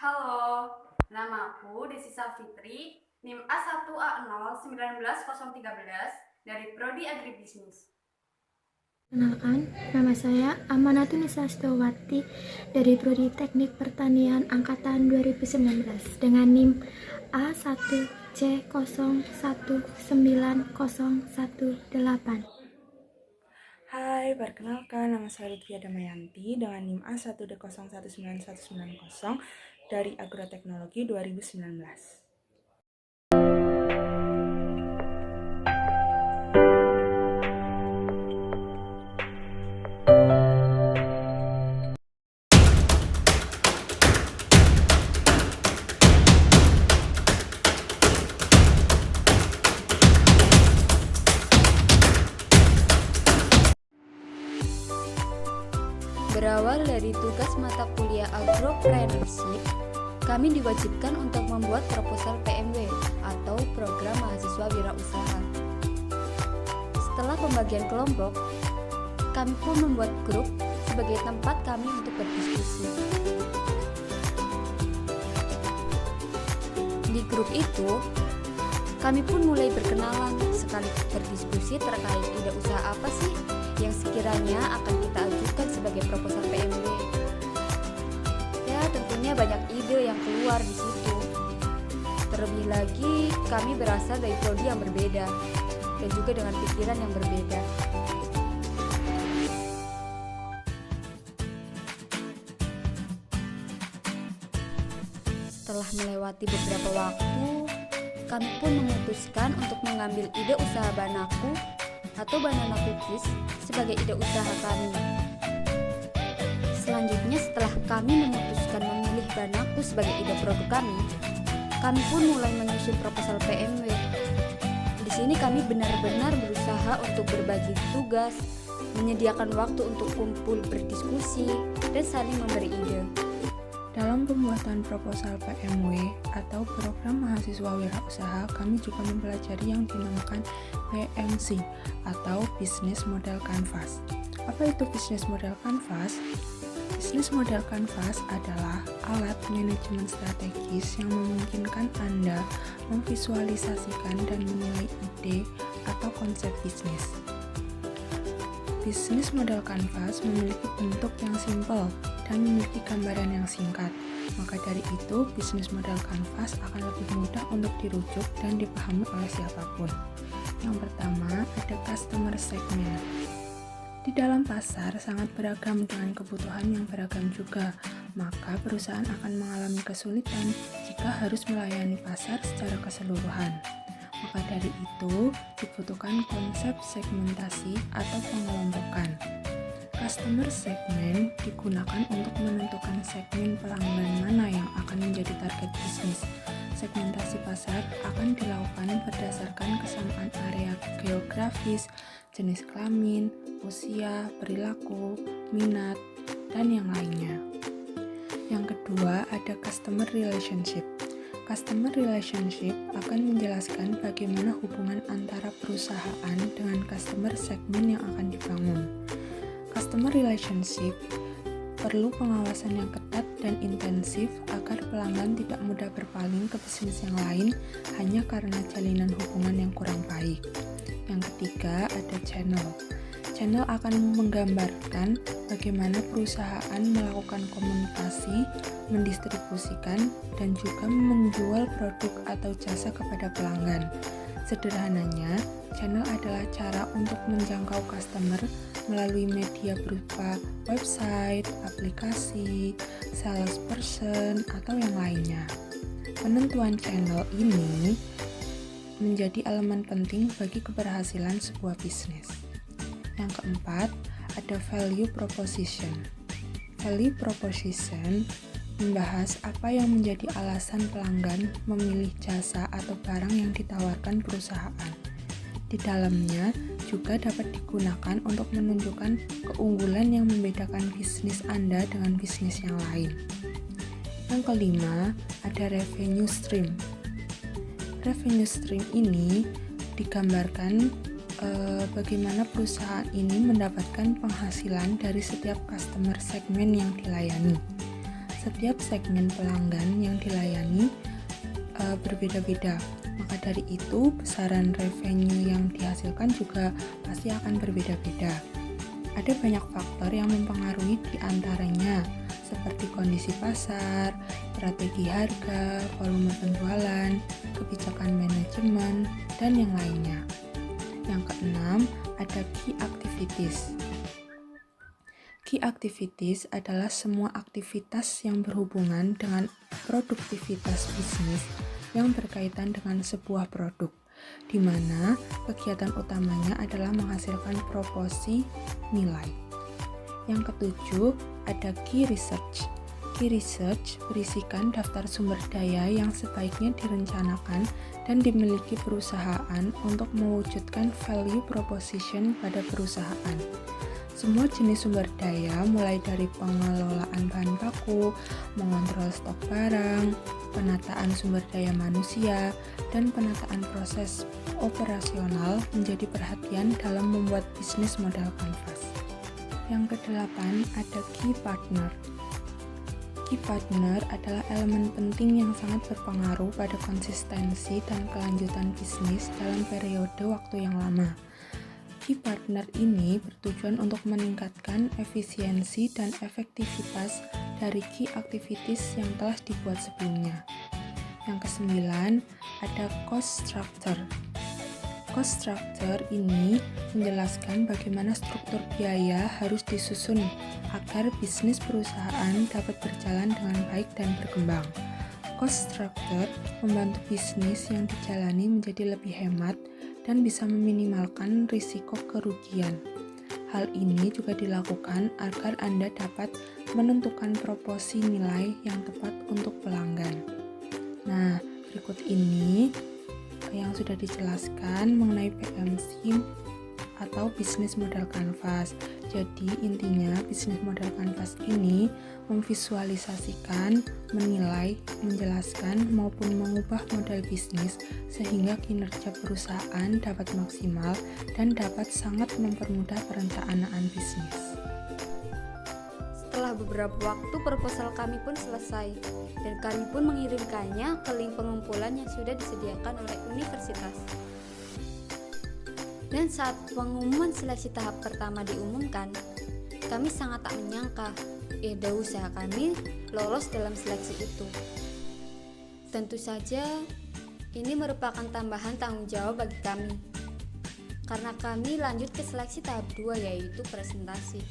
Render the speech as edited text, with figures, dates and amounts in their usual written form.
Halo, namaku Desisa Fitri, NIM A1A01913 dari Prodi Agribisnis. Perkenalkan, nama saya Amanatun Stowati dari Prodi Teknik Pertanian Angkatan 2019 dengan NIM A1C011918. Hai, perkenalkan nama saya Lutfia Damayanti dengan NIM A1D011919 dari Agroteknologi 2019. Berawal dari tugas mata kuliah Agropreneurship, kami diwajibkan untuk membuat proposal PMW atau Program Mahasiswa Wirausaha. Setelah pembagian kelompok, kami pun membuat grup sebagai tempat kami untuk berdiskusi. Di grup itu, kami pun mulai berkenalan sekaligus berdiskusi terkait ide usaha apa sih yang sekiranya akan kita ajukan sebagai proposal PMW. Ya, tentunya banyak ide yang keluar di situ. Terlebih lagi, kami berasal dari prodi yang berbeda dan juga dengan pikiran yang berbeda. Setelah melewati beberapa waktu, kami pun memutuskan untuk mengambil ide usaha Banaku atau Banana Cookies sebagai ide usaha kami. Selanjutnya, setelah kami memutuskan memilih Banaku sebagai ide produk kami pun mulai menyusun proposal PMW. Di sini kami benar-benar berusaha untuk berbagi tugas, menyediakan waktu untuk kumpul berdiskusi, dan saling memberi ide. Dalam pembuatan proposal PMW atau Program Mahasiswa Wirausaha, kami juga mempelajari yang dinamakan BMC atau Business Model Canvas. Apa itu Business Model Canvas? Business Model Canvas adalah alat manajemen strategis yang memungkinkan Anda memvisualisasikan dan menilai ide atau konsep bisnis. Business Model Canvas memiliki bentuk yang simpel dan memiliki gambaran yang singkat. Maka dari itu, Business Model Canvas akan lebih mudah untuk dirujuk dan dipahami oleh siapapun. Yang pertama, ada Customer Segment. Di dalam pasar sangat beragam dengan kebutuhan yang beragam juga, maka perusahaan akan mengalami kesulitan jika harus melayani pasar secara keseluruhan. Maka dari itu, dibutuhkan konsep segmentasi atau pengelompokan. Customer segment digunakan untuk menentukan segmen pelanggan mana yang akan menjadi target bisnis. Segmentasi pasar akan dilakukan berdasarkan kesamaan area geografis, jenis kelamin, usia, perilaku, minat, dan yang lainnya. Yang kedua, ada customer relationship. Customer relationship akan menjelaskan bagaimana hubungan antara perusahaan dengan customer segmen yang akan dibangun. Customer relationship perlu pengawasan yang ketat dan intensif agar pelanggan tidak mudah berpaling ke bisnis yang lain hanya karena jalinan hubungan yang kurang baik. Yang ketiga, ada channel. Channel akan menggambarkan bagaimana perusahaan melakukan komunikasi, mendistribusikan, dan juga menjual produk atau jasa kepada pelanggan. Sederhananya, channel adalah cara untuk menjangkau customer melalui media berupa website, aplikasi, salesperson, atau yang lainnya. Penentuan channel ini menjadi elemen penting bagi keberhasilan sebuah bisnis. Yang keempat, ada value proposition. Value proposition membahas apa yang menjadi alasan pelanggan memilih jasa atau barang yang ditawarkan perusahaan. Di dalamnya juga dapat digunakan untuk menunjukkan keunggulan yang membedakan bisnis Anda dengan bisnis yang lain. Yang kelima, ada revenue stream. Revenue stream ini digambarkan bagaimana perusahaan ini mendapatkan penghasilan dari setiap customer segmen yang dilayani. Setiap segmen pelanggan yang dilayani berbeda-beda. Maka dari itu, besaran revenue yang dihasilkan juga pasti akan berbeda-beda. Ada banyak faktor yang mempengaruhi diantaranya, seperti kondisi pasar, strategi harga, volume penjualan, kebijakan manajemen, dan yang lainnya. Yang keenam, ada key activities. Key activities adalah semua aktivitas yang berhubungan dengan produktivitas bisnis yang berkaitan dengan sebuah produk, di mana kegiatan utamanya adalah menghasilkan proporsi nilai. Yang ketujuh, ada key research. Key research berisikan daftar sumber daya yang sebaiknya direncanakan dan dimiliki perusahaan untuk mewujudkan value proposition pada perusahaan. Semua jenis sumber daya, mulai dari pengelolaan bahan baku, mengontrol stok barang, penataan sumber daya manusia, dan penataan proses operasional menjadi perhatian dalam membuat bisnis model kanvas. Yang kedelapan, ada key partner. Key partner adalah elemen penting yang sangat berpengaruh pada konsistensi dan kelanjutan bisnis dalam periode waktu yang lama. Key partner ini bertujuan untuk meningkatkan efisiensi dan efektivitas dari key activities yang telah dibuat sebelumnya. Yang kesembilan, ada cost structure. Cost structure ini menjelaskan bagaimana struktur biaya harus disusun agar bisnis perusahaan dapat berjalan dengan baik dan berkembang. Cost structure membantu bisnis yang dijalani menjadi lebih hemat dan bisa meminimalkan risiko kerugian. Hal ini juga dilakukan agar Anda dapat menentukan proporsi nilai yang tepat untuk pelanggan. Nah, berikut ini yang sudah dijelaskan mengenai PMC atau bisnis model kanvas. Jadi intinya bisnis model kanvas ini memvisualisasikan, menilai, menjelaskan maupun mengubah model bisnis sehingga kinerja perusahaan dapat maksimal dan dapat sangat mempermudah perencanaan bisnis. Setelah beberapa waktu proposal kami pun selesai dan kami pun mengirimkannya ke link pengumpulan yang sudah disediakan oleh universitas. Dan saat pengumuman seleksi tahap pertama diumumkan, kami sangat tak menyangka usaha kami lolos dalam seleksi itu. Tentu saja ini merupakan tambahan tanggung jawab bagi kami, karena kami lanjut ke seleksi tahap 2 yaitu presentasi.